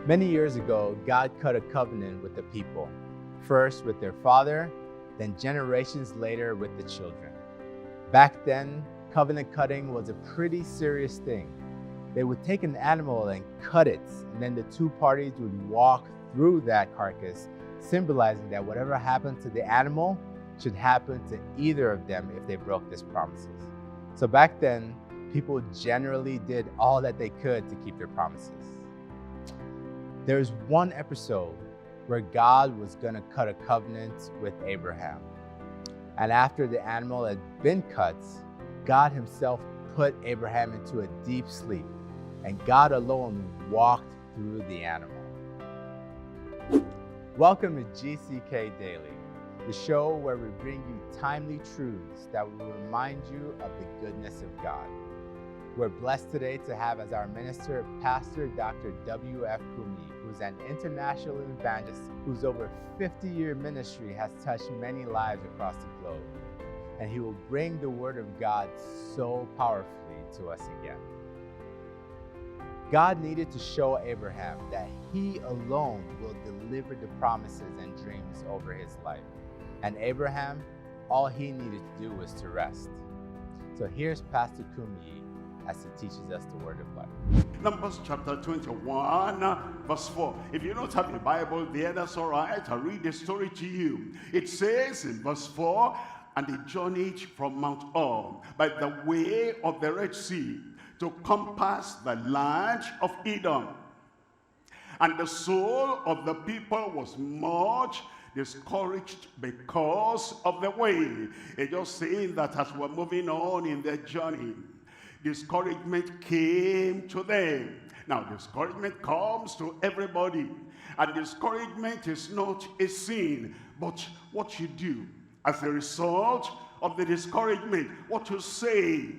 Many years ago, God cut a covenant with the people, first with their father, then generations later with the children. Back then, covenant cutting was a pretty serious thing. They would take an animal and cut it, and then the two parties would walk through that carcass, symbolizing that whatever happened to the animal should happen to either of them if they broke these promises. So back then, people generally did all that they could to keep their promises. There's one episode where God was going to cut a covenant with Abraham. And after the animal had been cut, God himself put Abraham into a deep sleep, and God alone walked through the animal. Welcome to GCK Daily, the show where we bring you timely truths that will remind you of the goodness of God. We're blessed today to have as our minister, Pastor Dr. W.F. Kumuyi, who's an international evangelist whose over 50-year ministry has touched many lives across the globe. And he will bring the word of God so powerfully to us again. God needed to show Abraham that he alone will deliver the promises and dreams over his life. And Abraham, all he needed to do was to rest. So here's Pastor Kumuyi as he teaches us the word of life. Numbers chapter 21, verse 4. If you don't have the Bible there, that's all right. I'll read the story to you. It says in verse 4, "And they journeyed from Mount Or by the way of the Red Sea to compass the land of Edom. And the soul of the people was much discouraged because of the way." It's just saying that as we're moving on in their journey, discouragement came to them. Now, discouragement comes to everybody. And discouragement is not a sin, but what you do as a result of the discouragement, what you say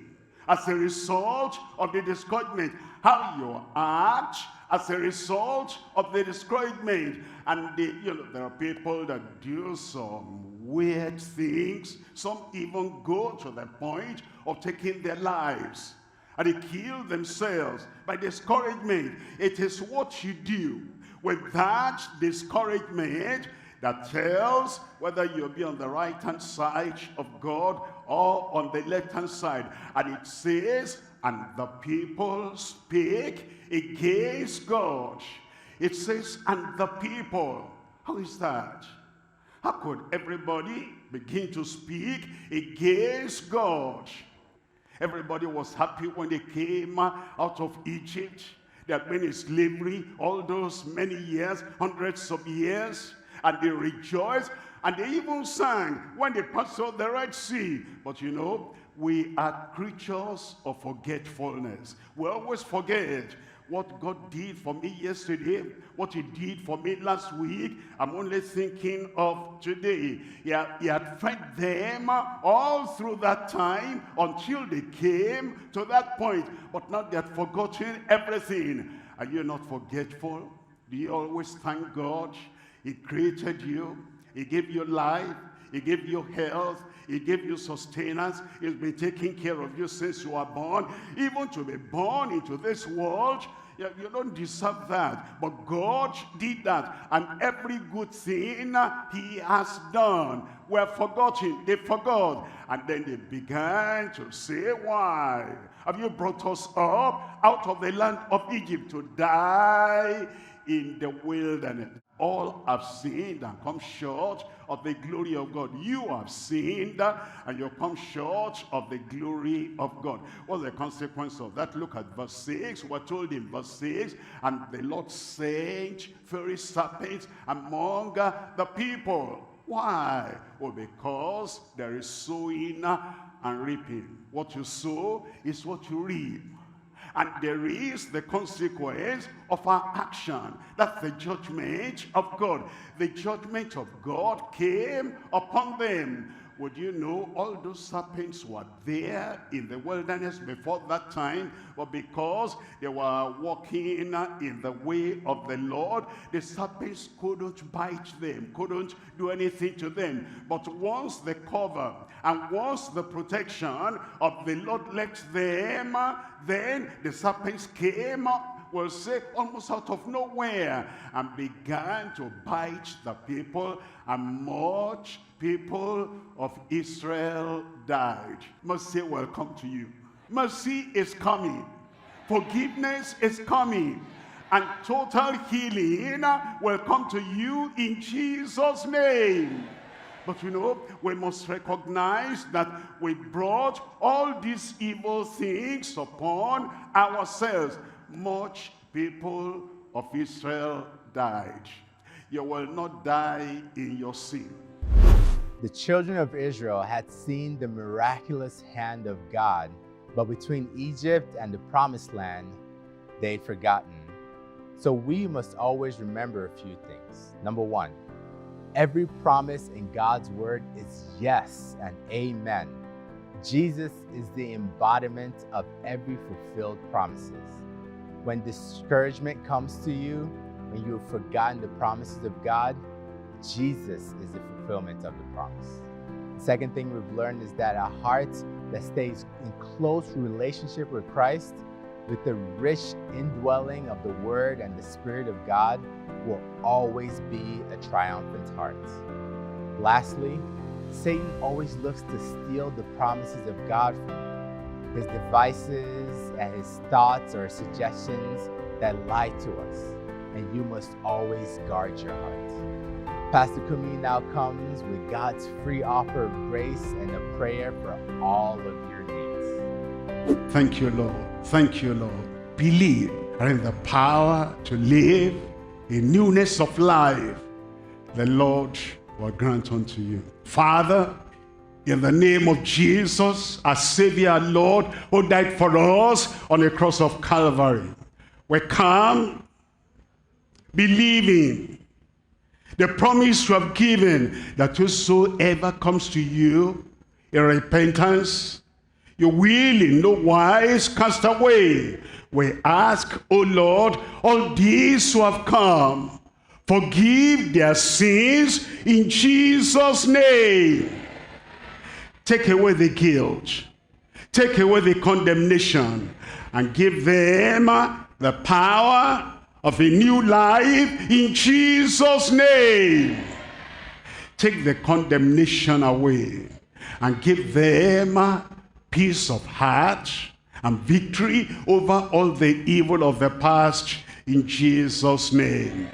as a result of the discouragement, how you act as a result of the discouragement. And there are people that do some weird things. Some even go to the point of taking their lives, and they kill themselves by discouragement. It is what you do with that discouragement that tells whether you'll be on the right-hand side of God or on the left-hand side. And it says, "And the people speak against God." It says, "And the people." How is that? How could everybody begin to speak against God? Everybody was happy when they came out of Egypt. They had been in slavery all those many years, hundreds of years, and they rejoiced, and they even sang when they passed through the Red Sea. But we are creatures of forgetfulness. We always forget what God did for me yesterday, what he did for me last week. I'm only thinking of today. He had fed them all through that time until they came to that point. But now they had forgotten everything. Are you not forgetful? Do you always thank God? He created you. He gave you life. He gave you health. He gave you sustenance. He's been taking care of you since you were born. Even to be born into this world, you don't deserve that. But God did that. And every good thing he has done, we're forgotten. They forgot. And then they began to say, "Why have you brought us up out of the land of Egypt to die in the wilderness? All have sinned and come short of the glory of God." You have sinned and you come short of the glory of God. What's the consequence of that? Look at verse 6. We're told in verse 6, "And the Lord sent fiery serpents among the people." Why? Well, because there is sowing and reaping. What you sow is what you reap. And there is the consequence of our action. That's the judgment of God. The judgment of God came upon them. Would you know all those serpents were there in the wilderness before that time? But because they were walking in the way of the Lord, the serpents couldn't bite them, couldn't do anything to them. But once the cover and once the protection of the Lord left them, then the serpents came will say, almost out of nowhere, and began to bite the people, and much people of Israel died. Mercy will come to you. Mercy is coming. Forgiveness is coming. And total healing will come to you in Jesus' name. But you know, we must recognize that we brought all these evil things upon ourselves. Much people of Israel died. You will not die in your sin. The children of Israel had seen the miraculous hand of God, but between Egypt and the promised land, they'd forgotten. So we must always remember a few things. Number one, every promise in God's word is yes and amen. Jesus is the embodiment of every fulfilled promises. When discouragement comes to you, when you've forgotten the promises of God, Jesus is the fulfillment of the promise. The second thing we've learned is that a heart that stays in close relationship with Christ, with the rich indwelling of the Word and the Spirit of God, will always be a triumphant heart. Lastly, Satan always looks to steal the promises of God from you. His devices and his thoughts or suggestions that lie to us, and you must always guard your heart. Pastor Kumuyi now comes with God's free offer of grace and a prayer for all of your needs. Thank you, Lord. Thank you, Lord. Believe in the power to live in newness of life. The Lord will grant unto you. Father, in the name of Jesus, our Savior, Lord, who died for us on the cross of Calvary, we come believing the promise you have given that whosoever comes to you in repentance, you will in no wise cast away. We ask, O Lord, all these who have come, forgive their sins in Jesus' name. Take away the guilt, take away the condemnation, and give them the power of a new life in Jesus' name. Take the condemnation away and give them peace of heart and victory over all the evil of the past in Jesus' name.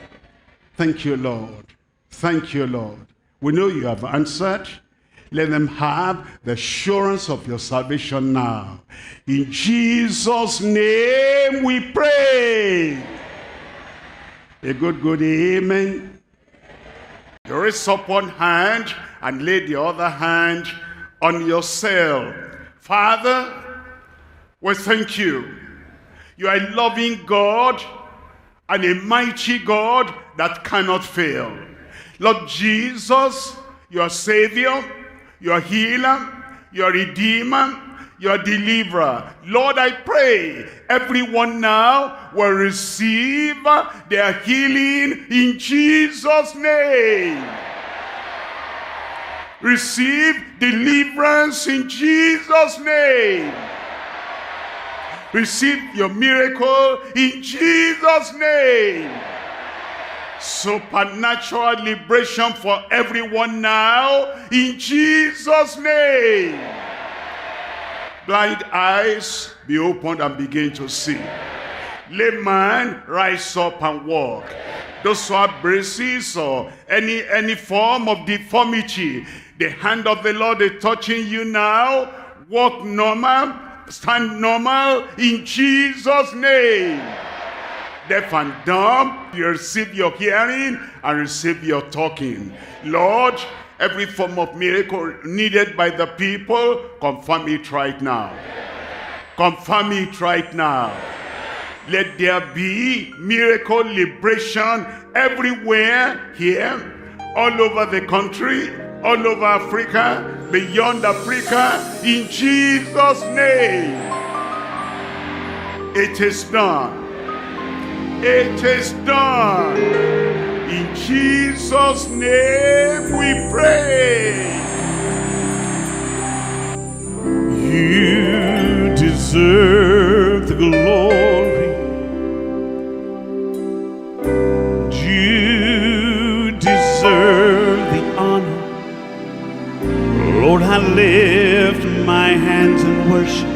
Thank you, Lord. Thank you, Lord. We know you have answered. Let them have the assurance of your salvation now. In Jesus' name we pray. A good amen. You raise up one hand and lay the other hand on yourself. Father, we thank you. You are a loving God and a mighty God that cannot fail. Lord Jesus, your Savior, your healer, your redeemer, your deliverer. Lord, I pray everyone now will receive their healing in Jesus' name. Receive deliverance in Jesus' name. Receive your miracle in Jesus' name. Supernatural liberation for everyone now in Jesus' name. Blind eyes be opened and begin to see. Layman rise up and walk. Those who have braces or any form of deformity, the hand of the Lord is touching you now. Walk normal, stand normal in Jesus' name. Deaf and dumb, you receive your hearing and receive your talking. Lord, every form of miracle needed by the people, confirm it right now. Confirm it right now. Let there be miracle liberation everywhere here, all over the country, all over Africa, beyond Africa, in Jesus' name. It is done. It is done. In Jesus' name we pray. You deserve the glory my hands in worship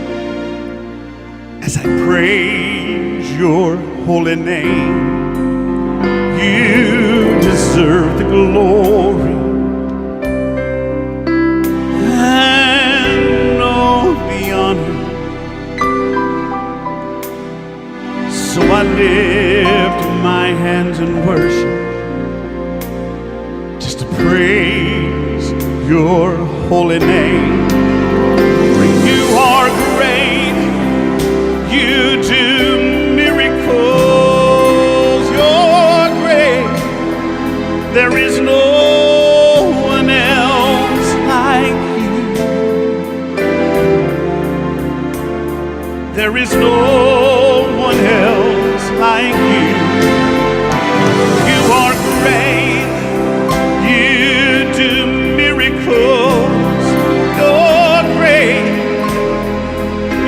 as I praise your holy name. You deserve the glory and all the honor. So I lift my hands in worship just to praise your holy name. For you are great, you do miracles, you're great. There is no one else like you. There is no one else like you. You are great, you do miracles, you're great.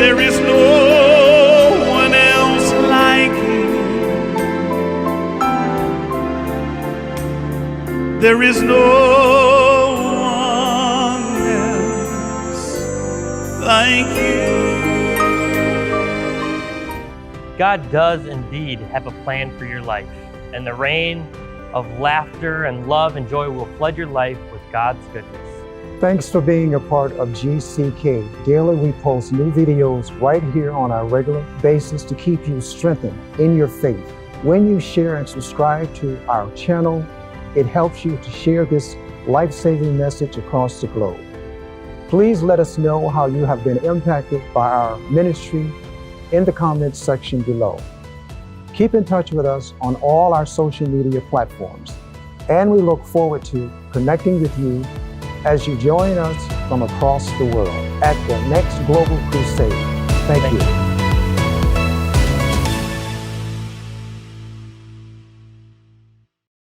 There is no one else like you. There is no one else like you. God does indeed have a plan for your life, and the rain of laughter and love and joy will flood your life with God's goodness. Thanks for being a part of GCK. Daily we post new videos right here on our regular basis to keep you strengthened in your faith. When you share and subscribe to our channel, it helps you to share this life-saving message across the globe. Please let us know how you have been impacted by our ministry in the comments section below. Keep in touch with us on all our social media platforms, and we look forward to connecting with you as you join us from across the world at the next Global Crusade. Thank you.